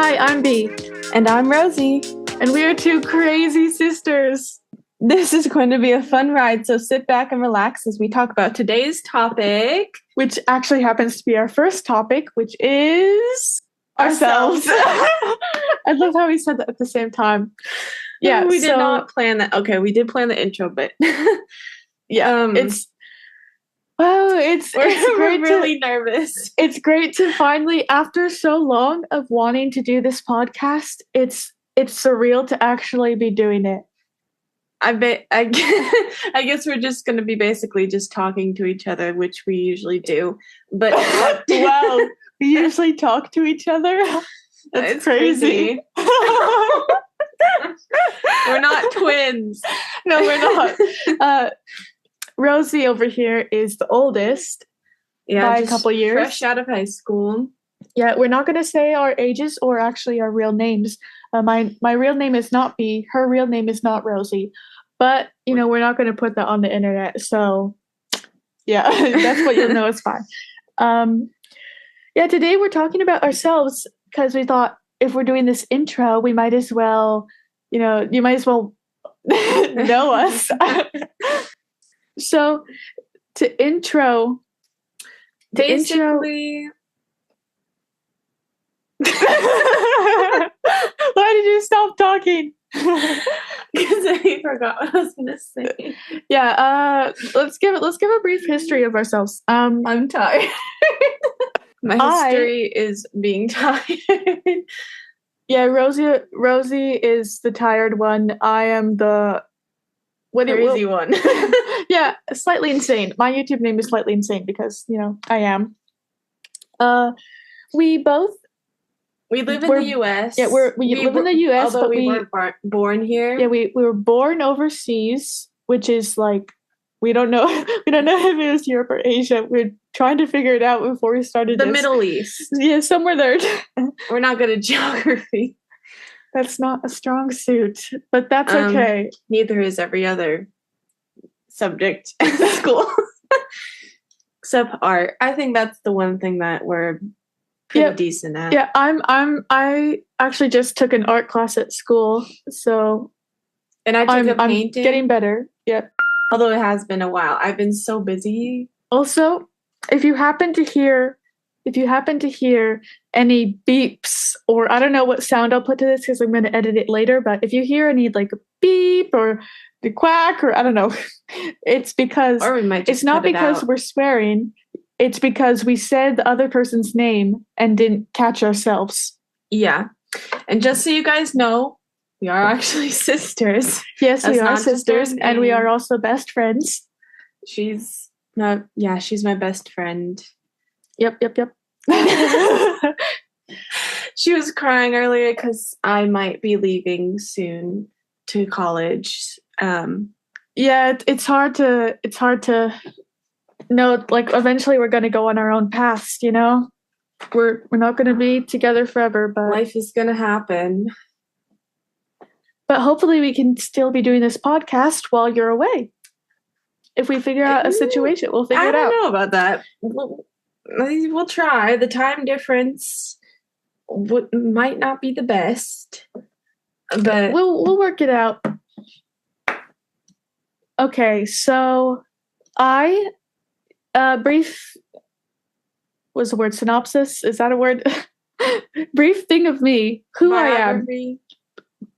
Hi, I'm B. And I'm Rosie. And we are two crazy sisters. This is going to be a fun ride, so sit back and relax as we talk about today's topic. Which actually happens to be our first topic, which is ourselves. I love how we said that at the same time. Yeah, we did not plan that. Okay, we did plan the intro, but yeah, we're really nervous. It's great to finally, after so long of wanting to do this podcast, it's surreal to actually be doing it. I guess we're just going to be basically just talking to each other, which we usually do. But wow, we usually talk to each other. That's crazy. We're not twins. No, we're not. Rosie over here is the oldest by a couple years. Fresh out of high school. Yeah, we're not going to say our ages or actually our real names. My real name is not B. Her real name is not Rosie. But, we're not going to put that on the internet. So, yeah, that's what you'll know is fine. Today we're talking about ourselves because we thought if we're doing this intro, we might as well, you might as well know us. So, to intro... Basically... Why did you stop talking? Because I forgot what I was gonna say. Yeah, let's give a brief history of ourselves. I'm tired. My history is being tired. Yeah, Rosie is the tired one. I am the crazy one. Yeah, slightly insane. My YouTube name is slightly insane because I am. We live in the U.S. Yeah, we live in the U.S., although we weren't born here. Yeah, we were born overseas, which is like we don't know if it was Europe or Asia. We're trying to figure it out before we started the Middle East. Yeah, somewhere there. We're not good at geography. That's not a strong suit, but that's okay. Neither is every other subject in school, except art. I think that's the one thing that we're pretty decent at. Yeah, I actually just took an art class at school, so and I took a painting. I'm getting better. Yep. Although it has been a while. I've been so busy. Also, if you happen to hear any beeps, or I don't know what sound I'll put to this because I'm going to edit it later, but if you hear any like a beep or the quack or I don't know, it's because it's not because we're swearing. It's because we said the other person's name and didn't catch ourselves. Yeah. And just so you guys know, we are actually sisters. Yes, we are sisters, and we are also best friends. She's my best friend. Yep. She was crying earlier because I might be leaving soon to college. Yeah, it's hard to know, like eventually we're going to go on our own paths, We're not going to be together forever, but life is going to happen. But hopefully we can still be doing this podcast while you're away. If we figure out a situation, we'll figure it out. I don't know about that. We'll try. The time difference might not be the best, but we'll work it out. Okay, so brief was the word synopsis? Is that a word? Brief thing of me, who biography.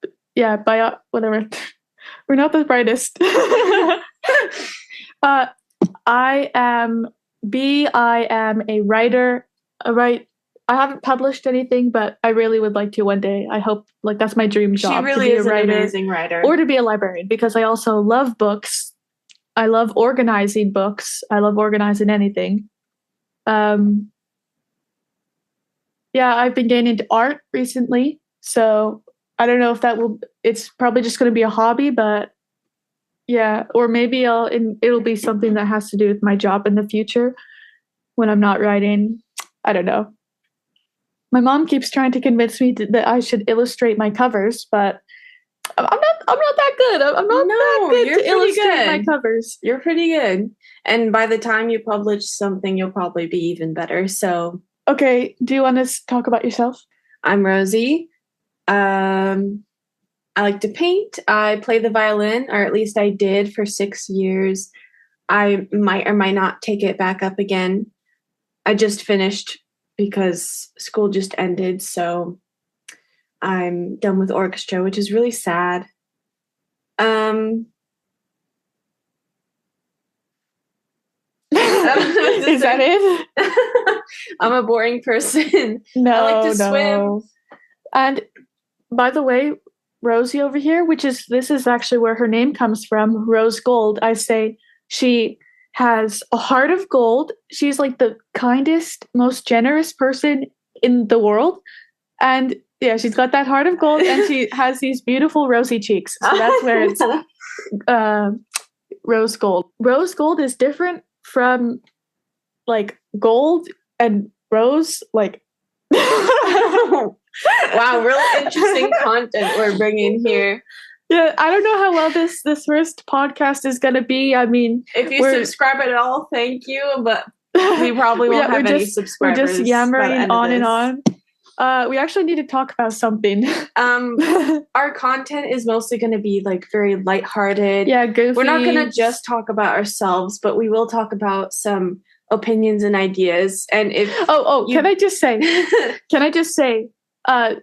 I am. Yeah, whatever. We're not the brightest. I am a writer. I haven't published anything, but I really would like to one day. I hope, that's my dream job. She really is an amazing writer. Or to be a librarian, because I also love books. I love organizing books. I love organizing anything. I've been getting into art recently, so I don't know if it's probably just going to be a hobby, but yeah, or maybe it'll be something that has to do with my job in the future when I'm not writing. I don't know. My mom keeps trying to convince me that I should illustrate my covers, but I'm not that good. I'm not that good to illustrate my covers. You're pretty good. And by the time you publish something, you'll probably be even better. So okay, do you want to talk about yourself? I'm Rosie. I like to paint. I play the violin, or at least I did for 6 years. I might or might not take it back up again. I just finished because school just ended, so I'm done with orchestra, which is really sad. Is that it? I'm a boring person. No, I like to no. swim. And by the way, Rosie over here, this is actually where her name comes from, Rose Gold. I say she has a heart of gold. She's like the kindest, most generous person in the world. And yeah, she's got that heart of gold and she has these beautiful rosy cheeks. So that's where it's rose gold. Rose gold is different from like gold and rose. Like, wow, real interesting content we're bringing here. Yeah, I don't know how well this first podcast is going to be. I mean, if you subscribe at all, thank you, but we probably won't have any subscribers. We're just yammering on and on. We actually need to talk about something. Our content is mostly going to be like very lighthearted. Yeah, goofy. We're not going to just talk about ourselves, but we will talk about some opinions and ideas. And if can I just say,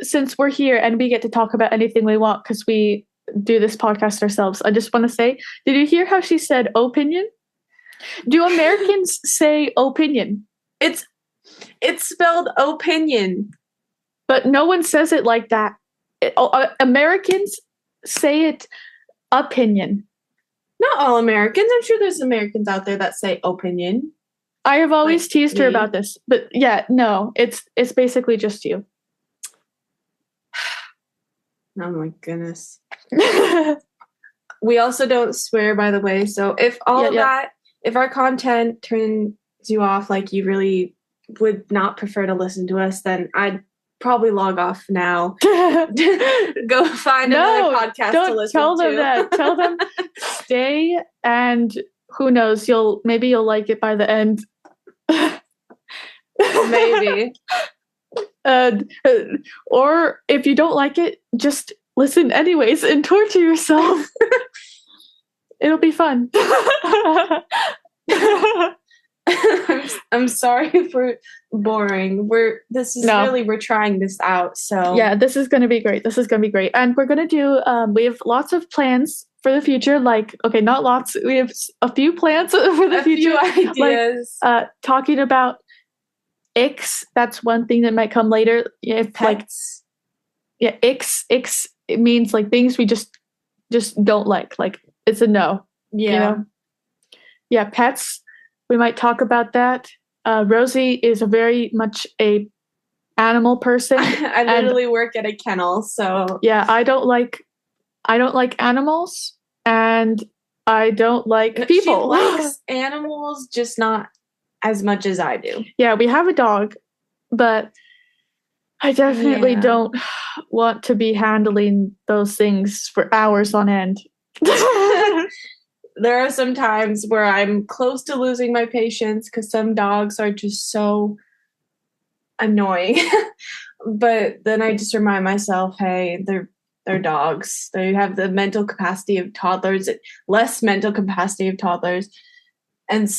since we're here and we get to talk about anything we want because we do this podcast ourselves, I just want to say, did you hear how she said opinion? Do Americans say opinion? It's spelled opinion. But no one says it like that. Americans say it opinion. Not all Americans. I'm sure there's Americans out there that say opinion. I have always teased her about this. But yeah, no, it's basically just you. Oh my goodness. We also don't swear, by the way. So if if our content turns you off, like you really would not prefer to listen to us, then I'd probably log off now. Go find another podcast to listen to. Tell them that. Tell them stay, and who knows, maybe you'll like it by the end. Maybe. Or if you don't like it, just listen anyways and torture yourself. It'll be fun. I'm sorry for boring. We're trying this out. So yeah, this is gonna be great. And we're gonna do we have lots of plans for the future. Like, okay, not lots. We have a few plans for the future. Few ideas. Like, talking about icks. That's one thing that might come later. If pets. Icks. It means like things we just don't like. Like, it's a no. Yeah. You know? Yeah, pets. We might talk about that. Rosie is very much a animal person. I literally work at a kennel, so yeah, I don't like animals, and I don't like people. She likes animals, just not as much as I do. Yeah, we have a dog, but I definitely don't want to be handling those things for hours on end. There are some times where I'm close to losing my patience because some dogs are just so annoying. But then I just remind myself, hey, they're dogs. They have the mental capacity of toddlers, less mental capacity of toddlers. And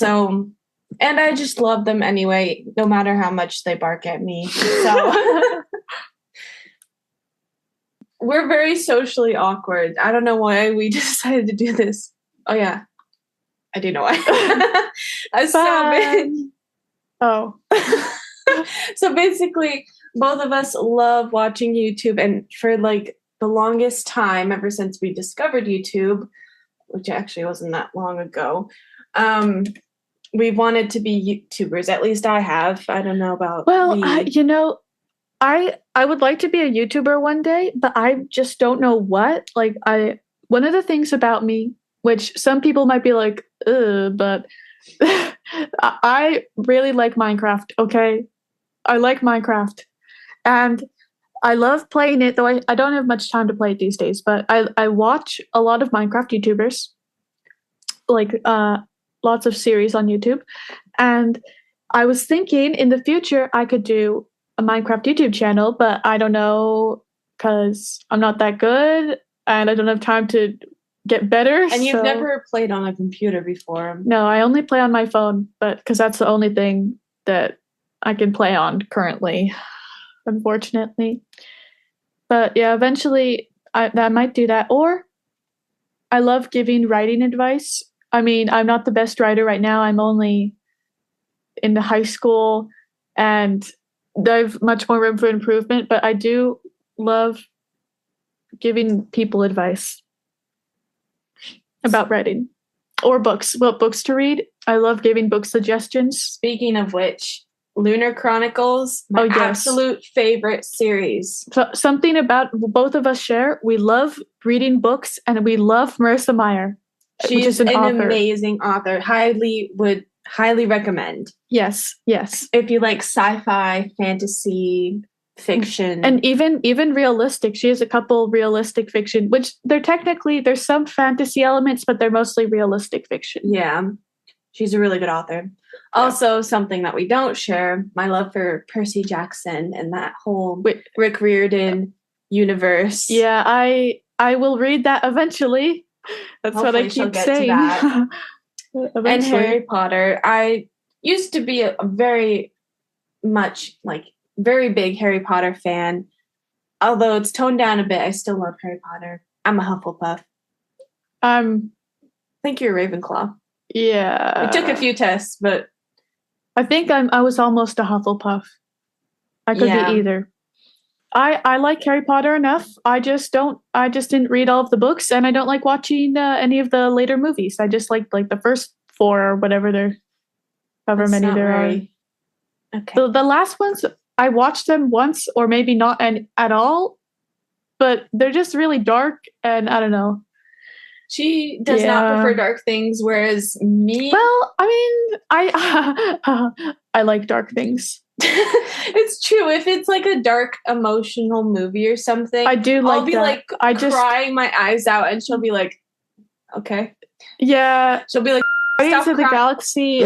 I just love them anyway, no matter how much they bark at me. So we're very socially awkward. I don't know why we decided to do this. Oh yeah, I do know why. So basically, both of us love watching YouTube, and for like the longest time, ever since we discovered YouTube, which actually wasn't that long ago, we wanted to be YouTubers. At least I have. I don't know about. Well, I would like to be a YouTuber one day, but I just don't know what. Like, one of the things about me, which some people might be like, ugh, but I really like Minecraft, okay? I like Minecraft. And I love playing it, though I don't have much time to play it these days, but I watch a lot of Minecraft YouTubers, like lots of series on YouTube. And I was thinking in the future I could do a Minecraft YouTube channel, but I don't know because I'm not that good and I don't have time to get better. And you've never played on a computer before. No, I only play on my phone, but because that's the only thing that I can play on currently, unfortunately. But yeah, eventually I might do that. Or I love giving writing advice. I mean, I'm not the best writer right now. I'm only in the high school and there's much more room for improvement, but I do love giving people advice about writing or books. What books to read? I love giving book suggestions. Speaking of which, Lunar Chronicles, my absolute favorite series. So something about both of us share, we love reading books and we love Marissa Meyer. She's an amazing author. Would highly recommend. Yes. If you like sci-fi, fantasy, fiction. And even realistic. She has a couple realistic fiction, which there's some fantasy elements, but they're mostly realistic fiction. Yeah. She's a really good author. Also, something that we don't share, my love for Percy Jackson and that whole Rick Riordan universe. Yeah, I will read that eventually. That's Hopefully what I keep saying. And Harry Potter. I used to be a very big Harry Potter fan. Although it's toned down a bit, I still love Harry Potter. I'm a Hufflepuff. I think you're a Ravenclaw. Yeah. We took a few tests, but I think I was almost a Hufflepuff. I could be either. I like Harry Potter enough. I just didn't read all of the books and I don't like watching any of the later movies. I just like the first 4 or whatever however many there are. Okay. The last ones, I watched them once or maybe not at all, but they're just really dark and I don't know. She does not prefer dark things, whereas me... Well, I mean, I like dark things. It's true. If it's like a dark, emotional movie or something, I do like I'll be that. Crying my eyes out, and she'll be like, okay. Yeah. She'll be like, Guardians of the Galaxy.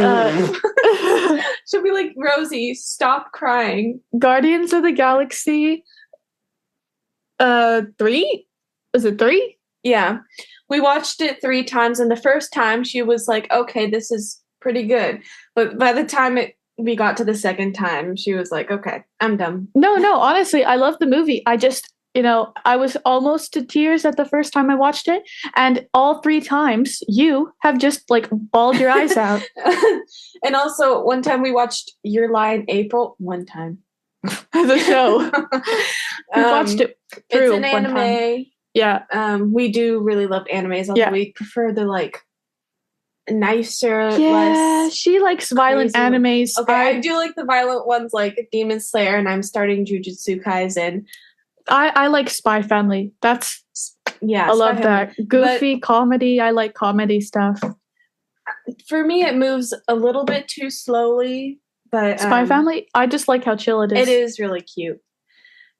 She'll be like, Rosie, stop crying. Guardians of the Galaxy 3? Was it 3? Yeah. We watched it 3 times, and the first time she was like, okay, this is pretty good. But by the time we got to the second time, she was like, okay, I'm done. No, honestly, I love the movie. I just, I was almost to tears at the first time I watched it. And all 3 times, you have just bawled your eyes out. And also, one time we watched Your Lie in April. One time. The show. We watched it through. It's an anime. Yeah. We do really love animes, although we prefer the nicer, less. She likes violent animes. Okay, I do like the violent ones like Demon Slayer, and I'm starting Jujutsu Kaisen. I like Spy Family. I love that. Goofy comedy. I like comedy stuff. For me, it moves a little bit too slowly, but Spy Family, I just like how chill it is. It is really cute.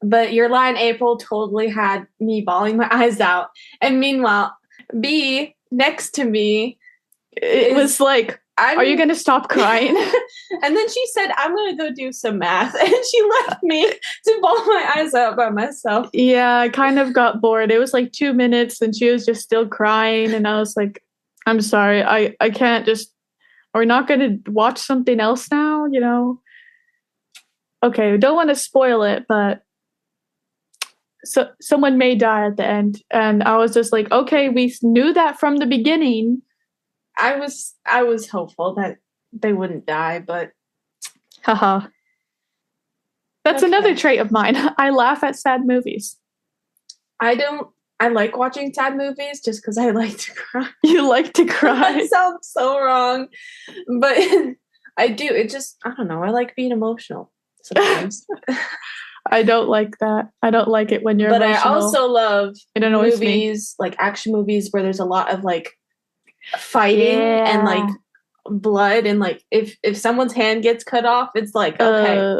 But Your Lie in April totally had me bawling my eyes out. And meanwhile, B, next to me, it was like, are you going to stop crying? And then she said, I'm going to go do some math. And she left me to bawl my eyes out by myself. Yeah, I kind of got bored. It was 2 minutes and she was just still crying. And I was like, I'm sorry. I can't are we not going to watch something else now? Okay, I don't want to spoil it, but so someone may die at the end. And I was just like, okay, we knew that from the beginning. I was hopeful that they wouldn't die, but haha. That's another trait of mine. I laugh at sad movies. I like watching sad movies just because I like to cry. You like to cry? That sounds so wrong. But I do. It just, I don't know. I like being emotional sometimes. I don't like that. I don't like it when you're emotional. But I also love movies, action movies where there's a lot of fighting and blood and if someone's hand gets cut off, it's okay,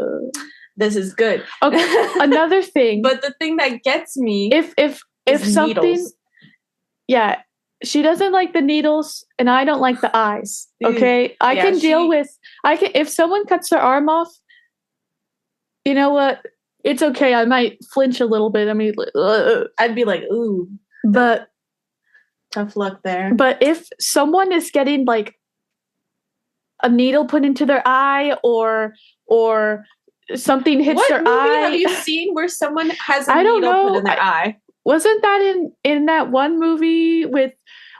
this is good. Okay, another thing. But the thing that gets me if something needles. Yeah, she doesn't like the needles and I don't like the eyes. Okay, I can deal with if someone cuts their arm off, You know what? It's okay. I might flinch a little bit. I mean, I'd be like, ooh, but tough luck there. but if someone is getting like a needle put into their eye or something hits What their movie eye, have you seen where someone has a I don't needle put know. in their eye? Wasn't that in that one movie with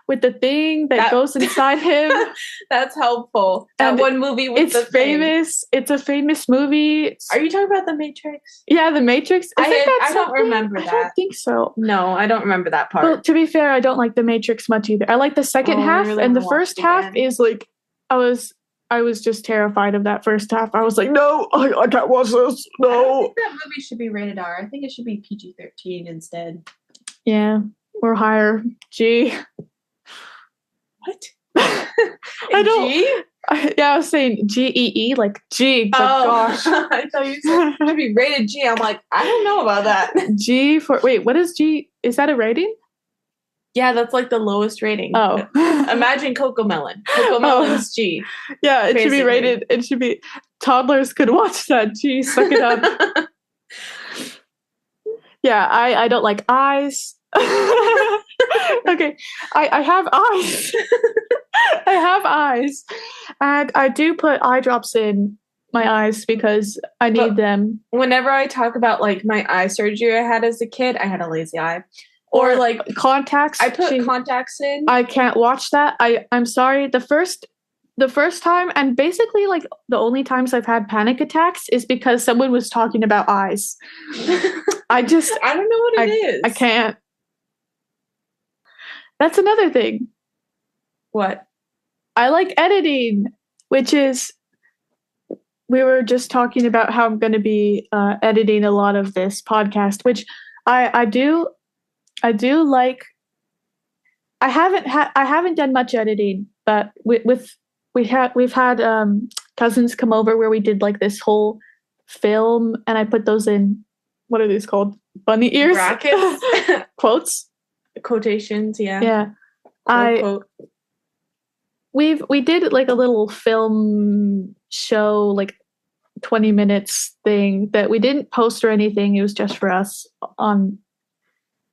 the thing that goes inside him? That's helpful. That And one movie with it's famous. It's a famous movie. Are you talking about The Matrix? Yeah, The Matrix. I don't remember that. I don't think so. No, I don't remember that part. Well, to be fair, I don't like The Matrix much either. I like the second half, really and the wanna watch first it half again. is like I was just terrified of that first half. I was like, no, I can't watch this. I don't No. think that movie should be rated R. I think it should be PG-13 instead. Yeah, or higher. G. What? I don't. G? Yeah, I was saying GEE, like G. But gosh, I thought you said it should be rated G. I'm like, I don't know about that. G for wait. What is G? Is that a rating? Yeah, that's like the lowest rating. Oh, Imagine Cocomelon. Cocomelon's G. Yeah, it should be basically. rated. It should be toddlers could watch that. G, suck it up. Yeah, I don't like eyes. Okay, I have eyes. I have eyes, and I do put eye drops in my eyes because I need them. Whenever I talk about like my eye surgery I had as a kid, I had a lazy eye. Or like contacts. I put contacts in. I can't watch that. I'm sorry. The first time, and basically like the only times I've had panic attacks is because someone was talking about eyes. I don't know what it is. I can't. That's another thing. What? I like editing, which is we were just talking about how I'm going to be editing a lot of this podcast, which I do like. I haven't done much editing, but we've had cousins come over where we did like this whole film, and I put those in. What are these called? Bunny ears? Brackets? Quotes? Quotations, yeah. Yeah. Quote. We did like a little film show, like 20 minutes thing that we didn't post or anything. It was just for us on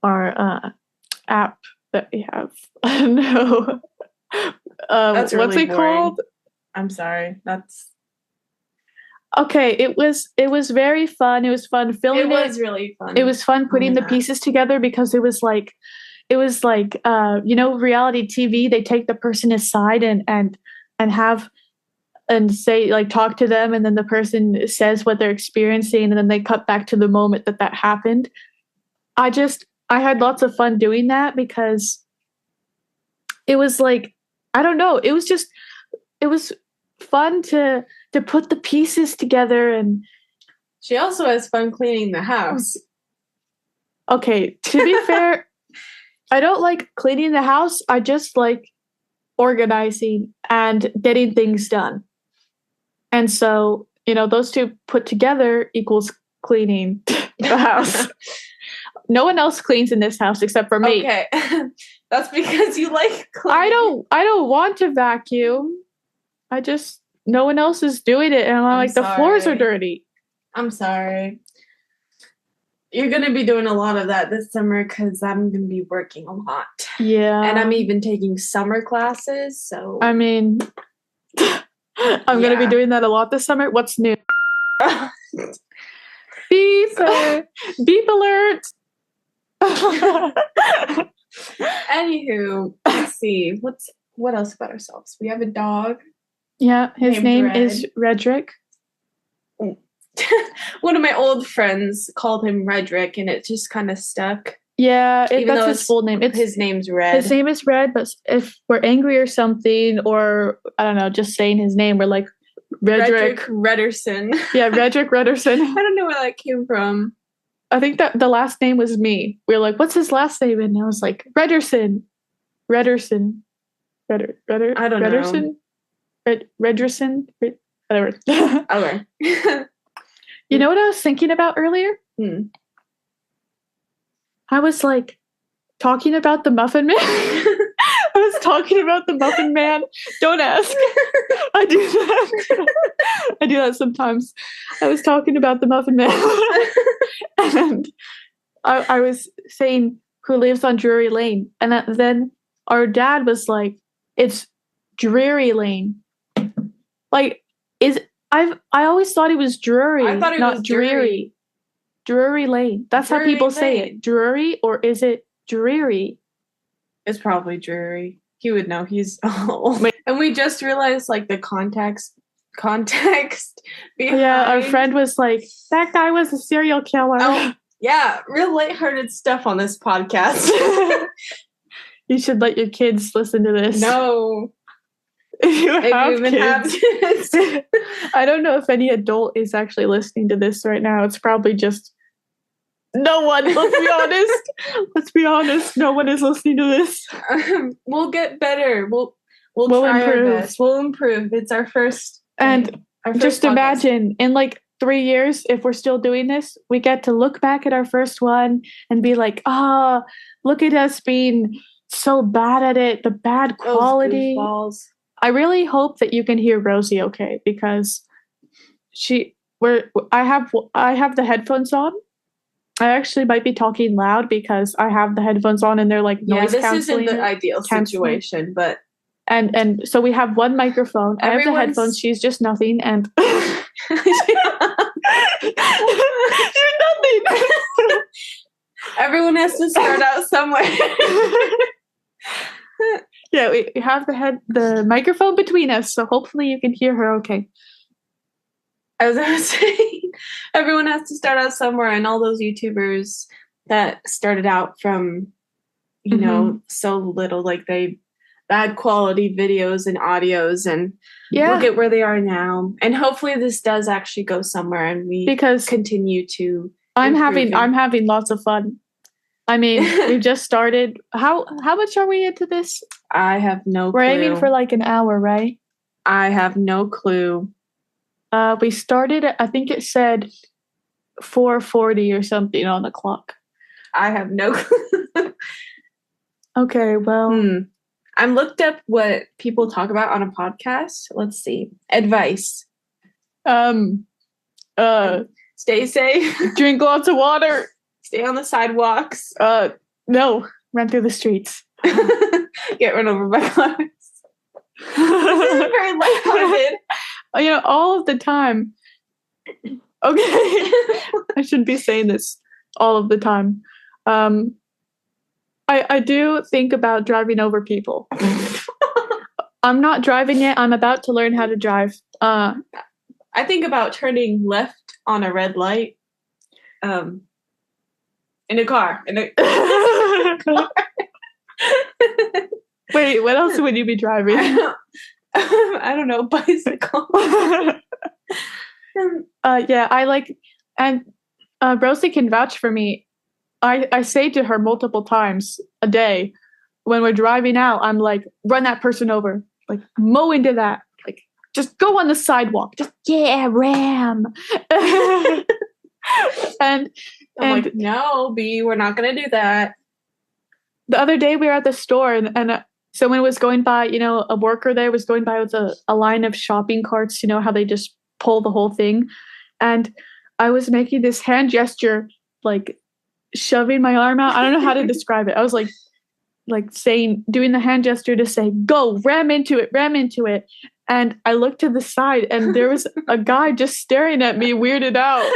our app that we have. I don't know. That's really what's it boring. called? I'm sorry. That's okay. It was very fun. It was fun filming it. It was really fun. It was fun putting the pieces together because it was like reality TV. They take the person aside and have and say like talk to them, and then the person says what they're experiencing, and then they cut back to the moment that happened. I had lots of fun doing that because it was like, I don't know, it was fun to put the pieces together. And she also has fun cleaning the house. Okay, to be fair, I don't like cleaning the house. I just like organizing and getting things done. And so, those two put together equals cleaning the house. No one else cleans in this house except for me. Okay. That's because you like cleaning. I don't want to vacuum. No one else is doing it, and I'm like, the floors are dirty. I'm sorry. You're going to be doing a lot of that this summer because I'm going to be working a lot. Yeah. And I'm even taking summer classes, so... I mean, I'm going to be doing that a lot this summer. What's new? Beep alert! Anywho, let's see. What else about ourselves? We have a dog. Yeah, his name is Redrick. One of my old friends called him Redrick, and it just kind of stuck. Yeah, that's his full name. His name's Red. His name is Red, but if we're angry or something, or I don't know, just saying his name, we're like Redrick Redderson. Yeah, Redrick Redderson. I don't know where that came from. I think that the last name was me. We were like, "What's his last name?" And I was like, Redderson. I don't know. Redderson. Whatever. Okay. You know what I was thinking about earlier? I was like talking about the Muffin Man. I was talking about the Muffin Man. Don't ask. I do that. I do that sometimes. I was talking about the Muffin Man. And I was saying who lives on Drury Lane. And then our dad was like, it's Drury Lane. Like, I always thought it was Drury, I thought it not was dreary. Drury Lane. That's how Drury people say Lane. it. Drury, or is it dreary? It's probably Drury. He would know. He's old. And we just realized like the context behind. Yeah, our friend was like, that guy was a serial killer. Oh, yeah, real lighthearted stuff on this podcast. You should let your kids listen to this. No. If you If have you even have kids. kids. I don't know if any adult is actually listening to this right now. It's probably just no one. Let's be honest. Let's be honest. No one is listening to this. We'll get better. We'll try improve. our best. We'll improve. It's our first. And our first just podcast. imagine in like 3 years, if we're still doing this, we get to look back at our first one and be like, look at us being so bad at it, the bad quality. Those goofballs. I really hope that you can hear Rosie okay, because I have the headphones on. I actually might be talking loud because I have the headphones on and they're like noise this canceling. isn't the ideal situation, but and so we have one microphone. I have the headphones. She's just nothing, and you're nothing. Everyone has to start out somewhere. Yeah, we have the microphone between us, so hopefully you can hear her okay. As I was saying, everyone has to start out somewhere, and all those YouTubers that started out from, you know, so little, like they bad quality videos and audios, and look at where they are now. And hopefully this does actually go somewhere, and we continue to. I'm having lots of fun. I mean, we've just started. How much are we into this? I have no clue. We're aiming for like an hour, right? I have no clue. We started, I think it said 4:40 or something on the clock. I have no clue. Okay, well. I looked up what people talk about on a podcast. Let's see. Advice. Stay safe. Drink lots of water. Stay on the sidewalks. No. Run through the streets. Get run over by cars. This is very lighthearted. All of the time. Okay. I shouldn't be saying this all of the time. I do think about driving over people. I'm not driving yet. I'm about to learn how to drive. I think about turning left on a red light. In a car. Wait, what else would you be driving? I don't know, bicycle. Yeah, I like, and Rosie can vouch for me. I say to her multiple times a day when we're driving out, I'm like, run that person over, like mow into that, like just go on the sidewalk, just ram. and I'm like, no, B, we're not gonna do that. The other day we were at the store and someone was going by, a worker there was going by with a line of shopping carts, how they just pull the whole thing. And I was making this hand gesture, like shoving my arm out. I don't know how to describe it. I was like doing the hand gesture to say, go, ram into it. And I looked to the side and there was a guy just staring at me, weirded out,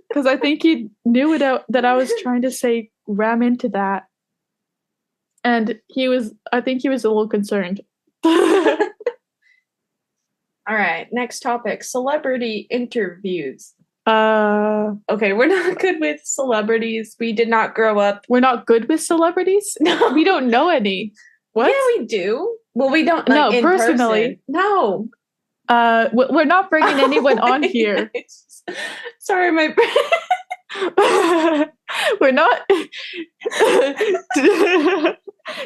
because I think he knew that I was trying to say ram into that. And I think he was a little concerned. All right, next topic, celebrity interviews. Okay, we're not good with celebrities. We did not grow up. We're not good with celebrities? No. We don't know any. What? Yeah, we do. Well, we don't no, personally. Person. No. We're not bringing anyone on here. Sorry, my we're not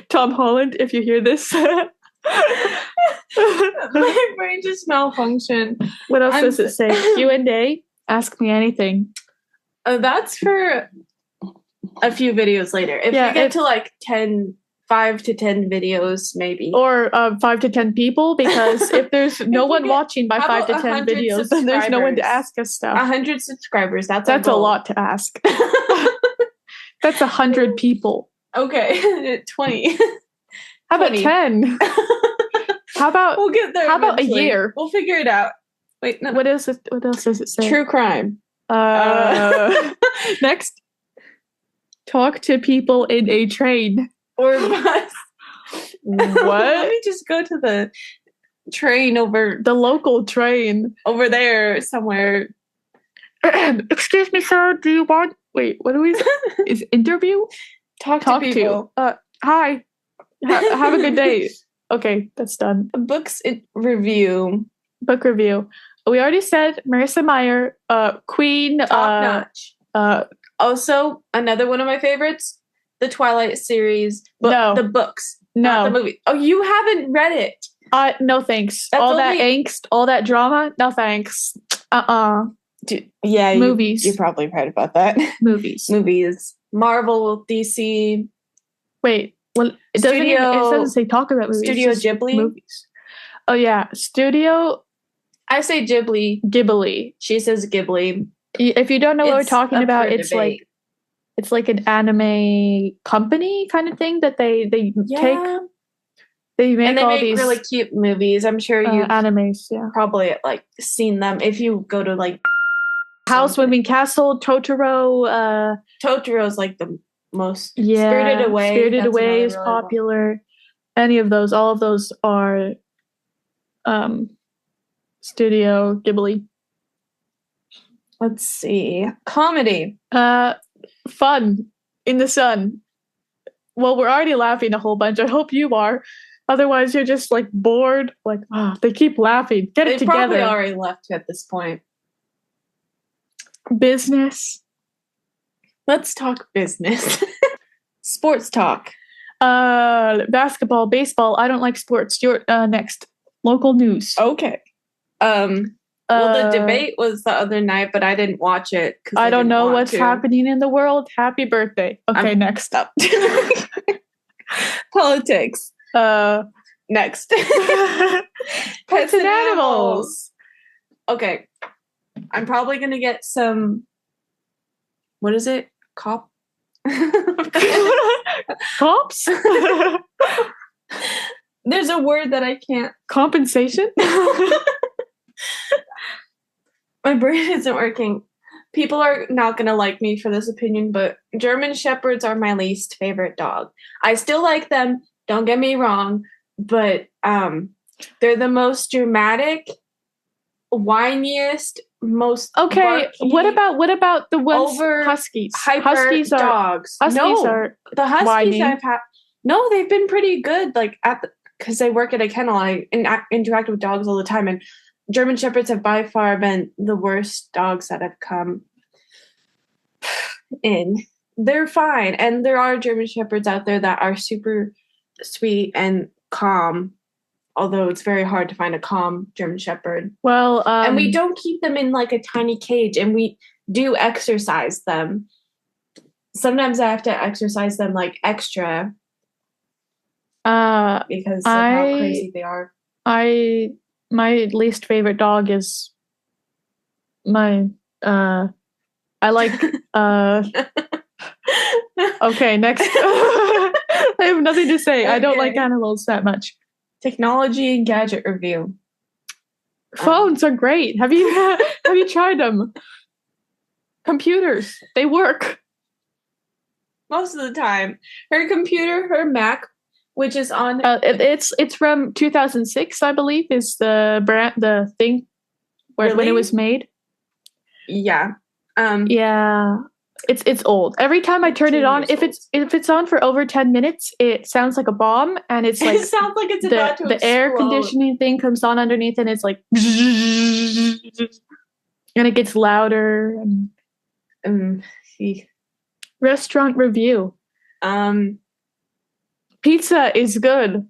Tom Holland, if you hear this. My brain just malfunctioned. What else does it say? Q&A? Ask me anything. That's for a few videos later. If we get to like 10 5 to 10 videos, maybe. Or 5 to 10 people, because if there's no one watching by how 5 to about 10 100 videos, then there's no one to subscribers? ask us stuff. 100 subscribers. That's a lot to ask. That's 100 people. Okay, 20. How about 10? How about we'll get there? How about a eventually. year? We'll figure it out. Wait, no. What else does it say? True crime. Next. Talk to people in a train or bus. What? Let me just go to the train over the local train over there somewhere. Excuse me, sir. Do you want? Wait, what do we? Is interview? Talk to people. Hi. Have a good day. Okay, that's done. Review. Book review. We already said Marissa Meyer, Queen. Top notch. Also, another one of my favorites, the Twilight series. No. The books. No. Not the movie. Oh, you haven't read it. No thanks. That's all that angst, all that drama, no thanks. Yeah, movies. You're probably right about that. Movies. Marvel, DC. Wait, well, it doesn't say talk about movies. Studio Ghibli. Movies. Oh yeah, Studio. I say Ghibli. Ghibli. She says Ghibli. If you don't know what we're talking about, it's debate. like an anime company kind of thing that they take. They make all these really cute movies. I'm sure you've animes. Yeah, probably like seen them if you go to like House Moving Castle, Totoro. Totoro's like the most. Spirited Away. Spirited Away is really popular. Any of those, all of those are Studio Ghibli. Let's see. Comedy. Fun in the sun. Well, we're already laughing a whole bunch. I hope you are. Otherwise, you're just like bored. Like, they keep laughing. Get it together. They probably already left at this point. Business. Let's talk business. Sports talk. Basketball, baseball. I don't like sports. You're next. Local news. Okay. Well, the debate was the other night, but I didn't watch it. I don't know what's happening in the world. Happy birthday. Okay, next up. Politics. Next. Pets and animals. Okay. I'm probably going to get some, what is it? Cops? There's a word that I can't. Compensation? My brain isn't working. People are not going to like me for this opinion, but German Shepherds are my least favorite dog. I still like them, don't get me wrong, but they're the most dramatic, whiniest, most okay. barky, what about the ones Huskies? Huskies dogs. Huskies are the Huskies whiny. I've had. No, they've been pretty good. Like because I work at a kennel, I interact with dogs all the time, and German Shepherds have by far been the worst dogs that have come in. They're fine. And there are German Shepherds out there that are super sweet and calm, although it's very hard to find a calm German Shepherd. Well, and we don't keep them in like a tiny cage, and we do exercise them. Sometimes I have to exercise them like extra because of how crazy they are. My least favorite dog is my I like okay, next. I have nothing to say. Okay. I don't like animals that much. Technology and gadget review. Phones are great. Have you tried them? Computers, they work. Most of the time. Her Mac, which is on it's from 2006, I believe, is the thing when it was made. Yeah. Yeah. It's old. Every time I turn it on, if it's on for over 10 minutes, it sounds like a bomb, and it's like it sounds like it's about to explode. The air conditioning thing comes on underneath, and it's like and it gets louder. Restaurant review. Pizza is good.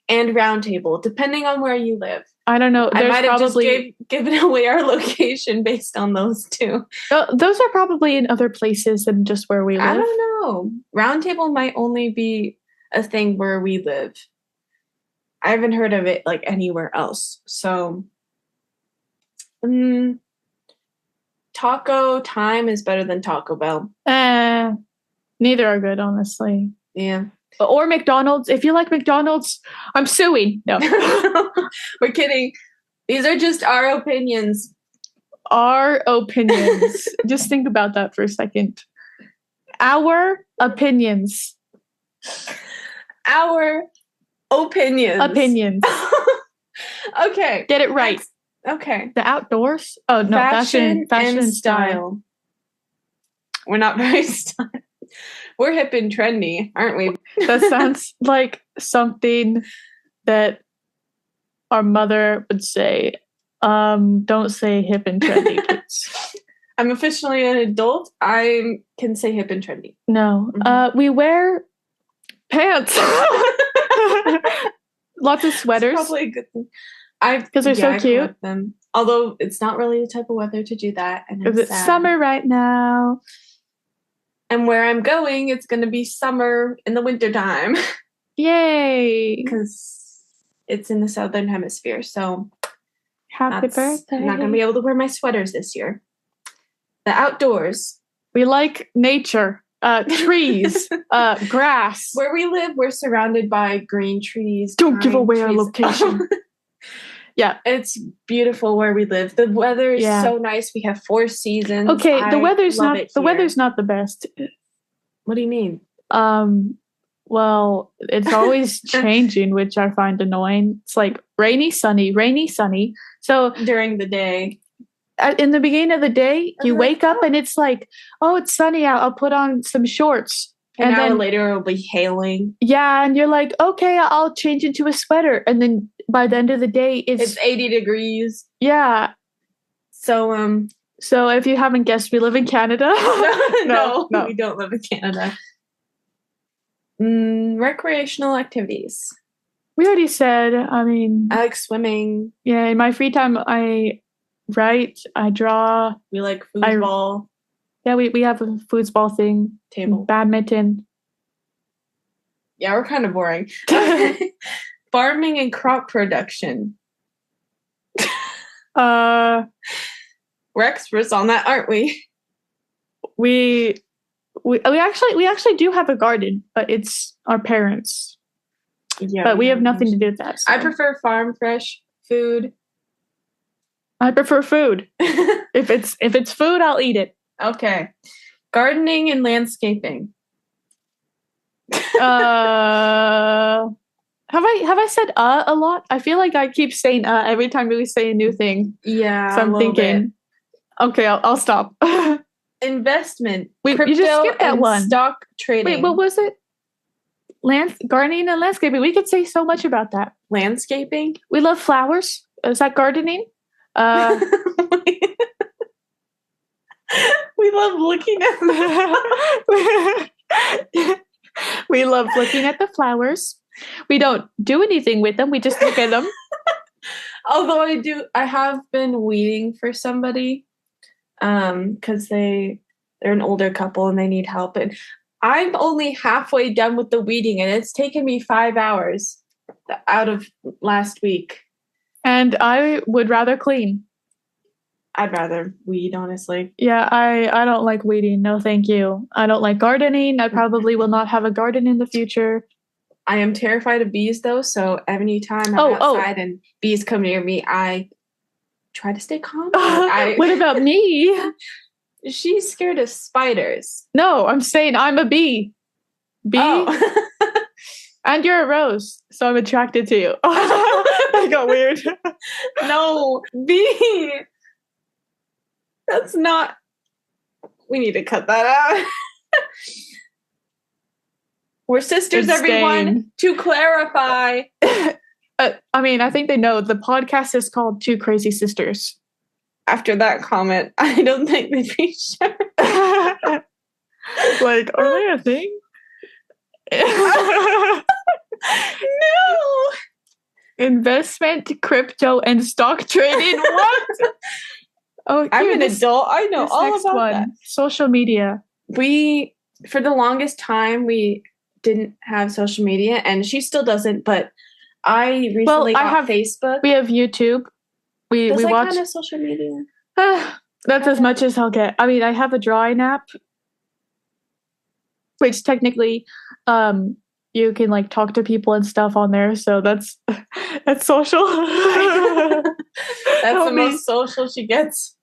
And Round Table, depending on where you live. I don't know. I There's might have probably just given away our location based on those two. those are probably in other places than just where we live. I don't know. Round Table might only be a thing where we live. I haven't heard of it like anywhere else. So, Taco Time is better than Taco Bell. Neither are good, honestly. Yeah. Or McDonald's. If you like McDonald's, I'm suing. No. We're kidding. These are just our opinions. Our opinions. Just think about that for a second. Our opinions. Our opinions. Opinions. Okay. Get it right. Okay. The outdoors? Oh, no. Fashion and style. We're not very stylish. We're hip and trendy, aren't we? That sounds like something that our mother would say. Don't say hip and trendy, please. I'm officially an adult. I can say hip and trendy. No. We wear pants. Lots of sweaters. That's probably a good thing. Because they're so cute. Them. Although it's not really the type of weather to do that. And it's summer right now. And where I'm going, it's going to be summer in the wintertime. Yay! Because it's in the southern hemisphere. So happy birthday. I'm not going to be able to wear my sweaters this year. The outdoors. We like nature. Trees. Grass. Where we live, we're surrounded by green trees. Don't give away our location. Yeah. It's beautiful where we live. The weather is so nice. We have 4 seasons. Okay, the weather's not the best. What do you mean? Well, it's always changing, which I find annoying. It's like rainy, sunny. So during the day. In the beginning of the day, you wake up and it's like, oh, it's sunny out. I'll put on some shorts. And then later it'll be hailing. Yeah, and you're like, okay, I'll change into a sweater. And then by the end of the day, it's 80 degrees. Yeah. So if you haven't guessed, we live in Canada. No, we don't live in Canada. Recreational activities. We already said, I mean... I like swimming. Yeah, in my free time, I write, I draw. We like foosball. Yeah, we have a foosball thing. Table. Badminton. Yeah, we're kind of boring. Farming and crop production. We're experts on that, aren't we? We actually do have a garden, but it's our parents. Yeah, but we have nothing to do with that. So. I prefer farm fresh food. I prefer food. If it's food, I'll eat it. Okay. Gardening and landscaping. Have I said a lot? I feel like I keep saying every time we say a new thing. Yeah. So I'm thinking. Bit. Okay, I'll stop. Investment. Wait, you just skipped that one. Stock trading. Wait, what was it? Gardening and landscaping. We could say so much about that. Landscaping? We love flowers. Is that gardening? We love looking at We love looking at the flowers. We don't do anything with them. We just look at them. Although I have been weeding for somebody because they're an older couple and they need help. And I'm only halfway done with the weeding and it's taken me 5 hours out of last week. And I would rather clean. I'd rather weed, honestly. Yeah, I don't like weeding. No, thank you. I don't like gardening. I probably will not have a garden in the future. I am terrified of bees, though. So every time I'm outside and bees come near me, I try to stay calm. What about me? She's scared of spiders. No, I'm saying I'm a bee. Bee? Oh. And you're a rose, so I'm attracted to you. That got weird. No, bee. That's not... We need to cut that out. We're sisters, everyone. To clarify. I mean, I think they know. The podcast is called Two Crazy Sisters. After that comment, I don't think they'd be sure. Like, are they a thing? No! Investment, crypto, and stock trading. What? Oh, I'm here, an adult. I know all next about one. that. Social media. We, for the longest time, we didn't have social media, and she still doesn't, but I recently got Facebook. We have YouTube. We watch. Kind of social media? That's as much as I'll get. I mean, I have a drawing app, which technically, you can like talk to people and stuff on there. So that's social. That's the most social she gets.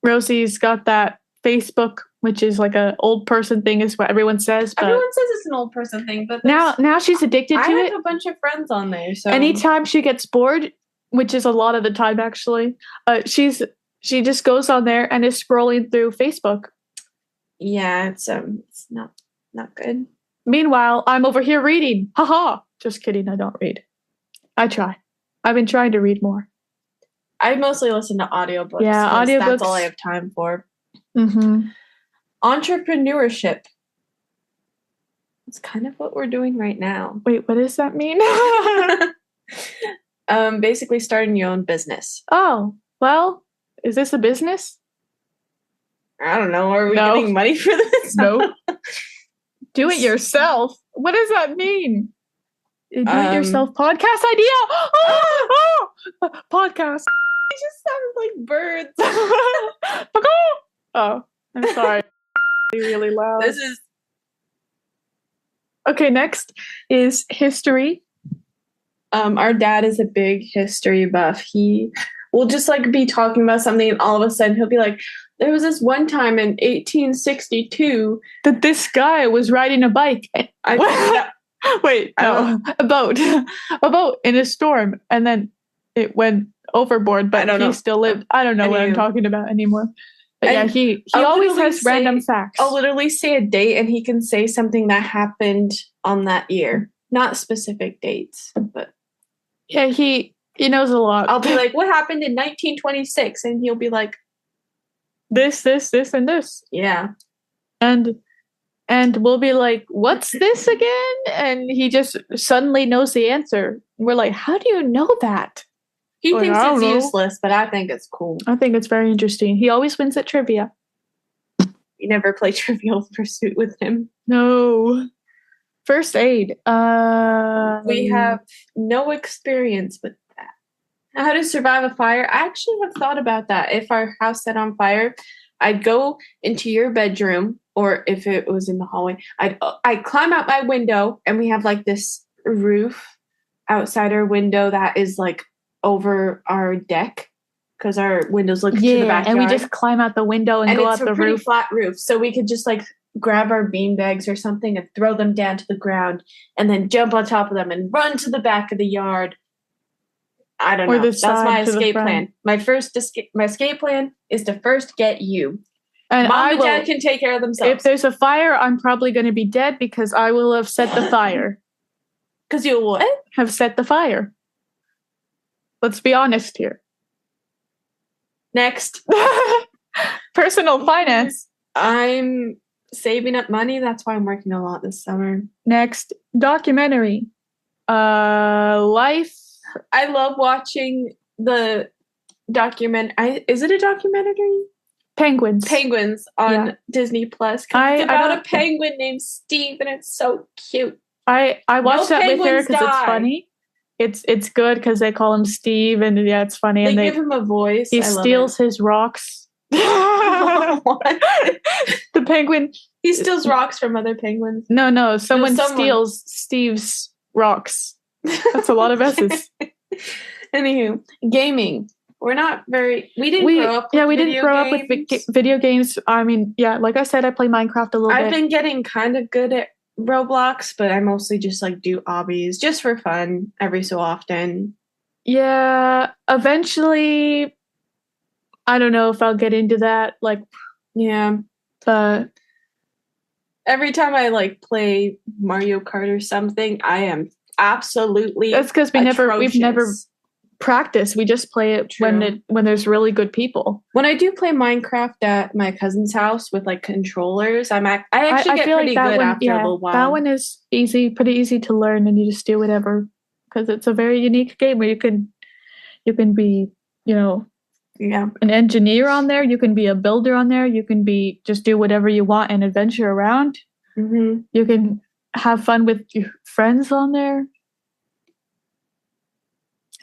Rosie's got that Facebook, which is like a old person thing, is what everyone says. But everyone says it's an old person thing, but now she's addicted to it. I have a bunch of friends on there. So anytime she gets bored, which is a lot of the time actually, she just goes on there and is scrolling through Facebook. Yeah, it's not good. Meanwhile, I'm over here reading. Haha. Just kidding. I don't read. I try. I've been trying to read more. I mostly listen to audiobooks. Yeah, audiobooks. That's all I have time for. Mm-hmm. Entrepreneurship. It's kind of what we're doing right now. Wait, what does that mean? Basically starting your own business. Oh, well, is this a business? I don't know. Are we getting money for this? No. Do it yourself. What does that mean? Do it yourself podcast idea. Podcast. It just sounded like birds. Oh, I'm sorry. Really loud. This is okay. Next is history. Our dad is a big history buff. He will just like be talking about something, and all of a sudden he'll be like, "There was this one time in 1862 that this guy was riding a bike." Wait, no, a boat in a storm, and then it went overboard. But he still lived. I don't know what I'm talking about anymore. But yeah, he always has random facts. I'll literally say a date, and he can say something that happened on that year, not specific dates, but yeah, he knows a lot. I'll be like, "What happened in 1926?" And he'll be like, "This, and this." Yeah, and we'll be like, "What's this again?" And he just suddenly knows the answer. We're like, "How do you know that?" He thinks it's useless, but I think it's cool. I think it's very interesting. He always wins at trivia. You never play Trivial Pursuit with him? No. First aid. We have no experience with that. How to survive a fire. I actually have thought about that. If our house set on fire, I'd go into your bedroom, or if it was in the hallway, I'd climb out my window, and we have like this roof outside our window that is like over our deck, because our windows look to the backyard. And we just climb out the window and go out the roof. It's a pretty flat roof, so we could just like grab our bean bags or something and throw them down to the ground, and then jump on top of them and run to the back of the yard. I don't know. That's my escape plan. My escape plan is to first get you. And Mom and Dad can take care of themselves. If there's a fire, I'm probably going to be dead because I will have set the fire. Because you what? Have set the fire. Let's be honest here. Next. Personal finance. I'm saving up money. That's why I'm working a lot this summer. Next. Documentary. Life. I love watching the is it a documentary? Penguins on Disney Plus. It's about a penguin named Steve, and it's so cute. I watched that with her because it's funny. It's good because they call him Steve, and yeah, it's funny. They and give him a voice. He steals his rocks. What? The penguin. He steals rocks from other penguins. No. Someone steals Steve's rocks. That's a lot of S's. Anywho, gaming. We didn't grow up with video games. I mean, yeah, like I said, I play Minecraft a little bit. I've been getting kind of good at Roblox, but I mostly just like do hobbies just for fun every so often. Yeah, eventually, I don't know if I'll get into that. Like, yeah, but every time I like play Mario Kart or something, I am absolutely. That's because we've never practiced. We just play it when there's really good people. When I do play Minecraft at my cousin's house with like controllers, I actually get pretty good after a little while. That one is pretty easy to learn, and you just do whatever. because it's a very unique game where you can be, Yeah. an engineer on there. You can be a builder on there. You can be just do whatever you want and adventure around. Mm-hmm. You can have fun with your friends on there.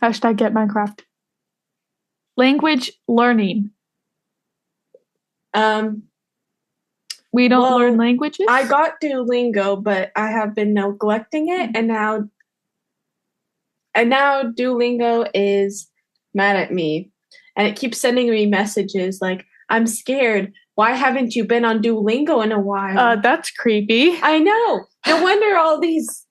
Hashtag get Minecraft. Language learning. We don't learn languages. I got Duolingo, but I have been neglecting it, and now Duolingo is mad at me, and it keeps sending me messages like, "I'm scared. Why haven't you been on Duolingo in a while?" That's creepy. I know. No wonder all these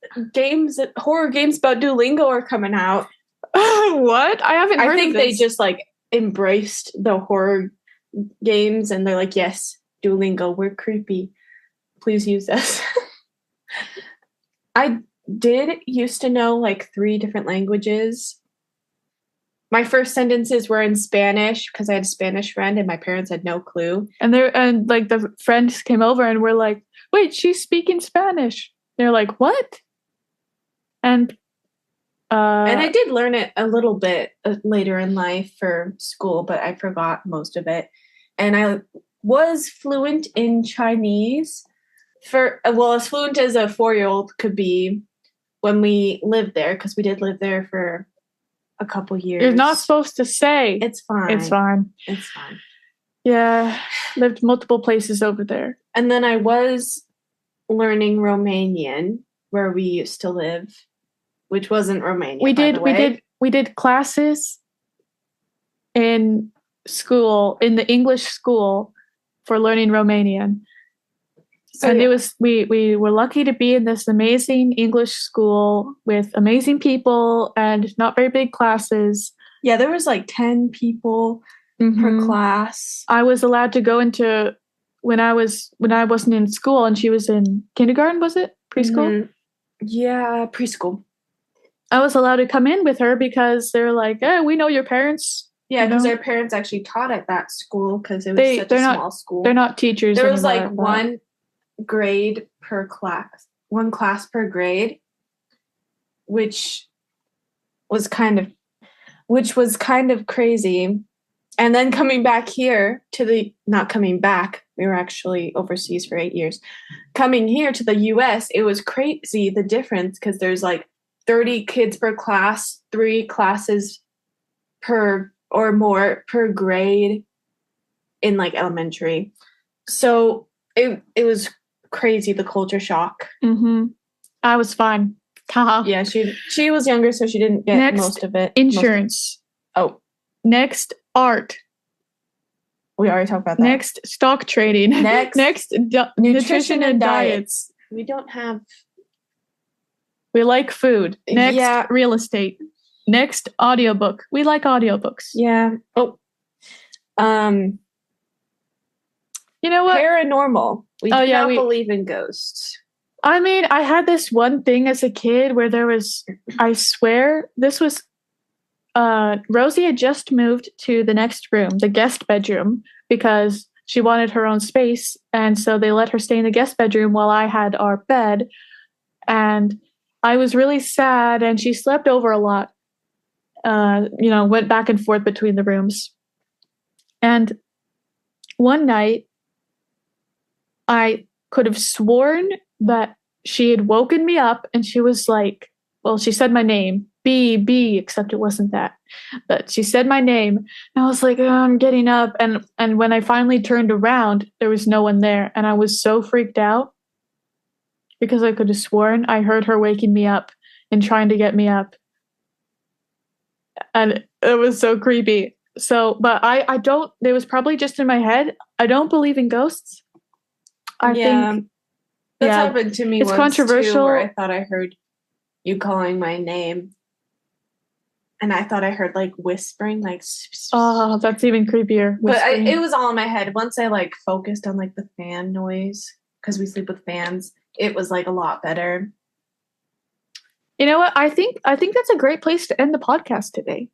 horror games about Duolingo are coming out. What? I haven't heard I think of this. they just like embraced the horror games, and they're like, "Yes, Duolingo, we're creepy. Please use us." I did used to know like 3 different languages. My first sentences were in Spanish because I had a Spanish friend and my parents had no clue. And like the friends came over and were like, "Wait, she's speaking Spanish." They're like, "What?" And I did learn it a little bit later in life for school, but I forgot most of it. And I was fluent in Chinese as fluent as a 4-year-old could be when we lived there, because we did live there for a couple years. You're not supposed to say. It's fine. It's fine. It's fine. Yeah, lived multiple places over there. And then I was learning Romanian where we used to live, which wasn't Romania. We did classes in school, in the English school, for learning Romanian. So and it was we were lucky to be in this amazing English school with amazing people and not very big classes. Yeah, there was like 10 people per class. I was allowed to go into when I wasn't in school and she was in kindergarten, was it? Preschool? Mm-hmm. Yeah, preschool. I was allowed to come in with her because they're like, "Oh, we know your parents." Yeah, because their parents actually taught at that school because it was such a small school. They're not teachers. There was like one grade per class, one class per grade, which was kind of crazy. And then coming back here not coming back, we were actually overseas for 8 years. Coming here to the US, it was crazy the difference because there's like 30 kids per class, 3 classes per or more per grade in like elementary. So it was crazy, the culture shock. I was fine. Yeah, she was younger, so she didn't get most of it. Insurance. Next, art. We already talked about that. Next, stock trading. Next, nutrition and diets. We don't have. We like food. Next, real estate. Next, audiobook. We like audiobooks. Yeah. You know what? Paranormal. We do not believe in ghosts. I mean, I had this one thing as a kid where there was, I swear, this was, Rosie had just moved to the next room, the guest bedroom, because she wanted her own space. And so they let her stay in the guest bedroom while I had our bed. And I was really sad, and she slept over a lot. Went back and forth between the rooms. And one night, I could have sworn that she had woken me up and she was like, well, she said my name, B, except it wasn't that. But she said my name, and I was like, "Oh, I'm getting up." And when I finally turned around, there was no one there. And I was so freaked out because I could have sworn I heard her waking me up and trying to get me up. And it was so creepy. So, but I don't, it was probably just in my head. I don't believe in ghosts. I think that's happened to me. It's once controversial. Too, where I thought I heard you calling my name, and I thought I heard like whispering, like. Oh, that's even creepier. But it was all in my head. Once I like focused on like the fan noise, because we sleep with fans, it was like a lot better. You know what? I think that's a great place to end the podcast today.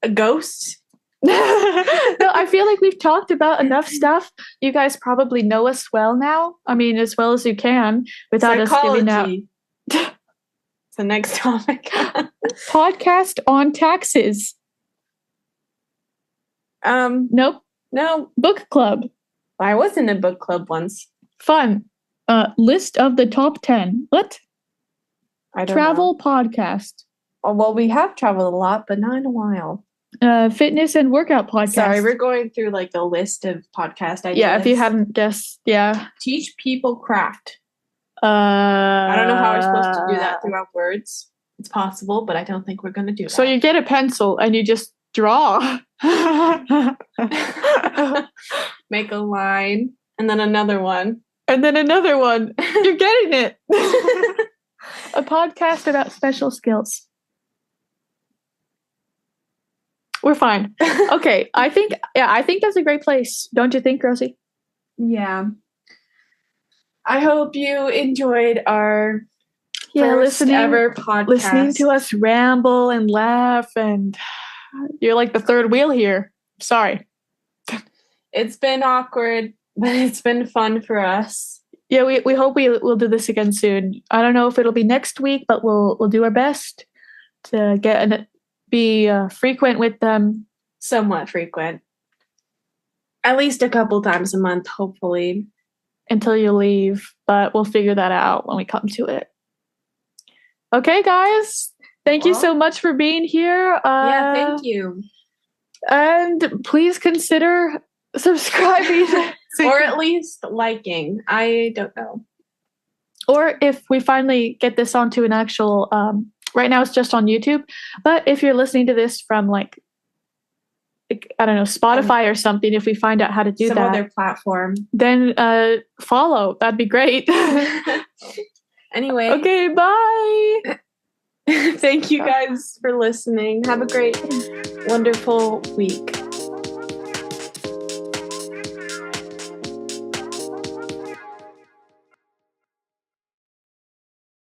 A ghost. No, I feel like we've talked about enough stuff. You guys probably know us well now. I mean, as well as you can without us giving out. the next topic? Podcast on taxes. Nope. No, Book club. I was in a book club once. Fun. List of the top 10. What? I don't Travel podcast. know. Well, we have traveled a lot, but not in a while. Fitness and workout podcast. Sorry, we're going through like a list of podcast ideas. Yeah, if you hadn't guessed, yeah. Teach people craft. I don't know how we're supposed to do that throughout words. It's possible, but I don't think we're going to do that. So you get a pencil and you just draw. Make a line and then another one. And then another one. You're getting it. A podcast about special skills. We're fine. Okay, I think that's a great place. Don't you think, Rosie? Yeah. I hope you enjoyed our first ever podcast. Listening to us ramble and laugh, and you're like the third wheel here. Sorry. It's been awkward, but it's been fun for us. Yeah, we hope we'll do this again soon. I don't know if it'll be next week, but we'll do our best to be frequent with them. Somewhat frequent. At least a couple times a month, hopefully. Until you leave, but we'll figure that out when we come to it. Okay, guys. Thank you so much for being here. Yeah, thank you. And please consider subscribing. Or at least liking. I don't know. Or if we finally get this onto an actual, right now it's just on YouTube, but if you're listening to this from like I don't know, Spotify or something, if we find out how to do some that. other platform. Then follow. That'd be great. Anyway. Okay, bye. Thank you guys for listening. Have a great, wonderful week.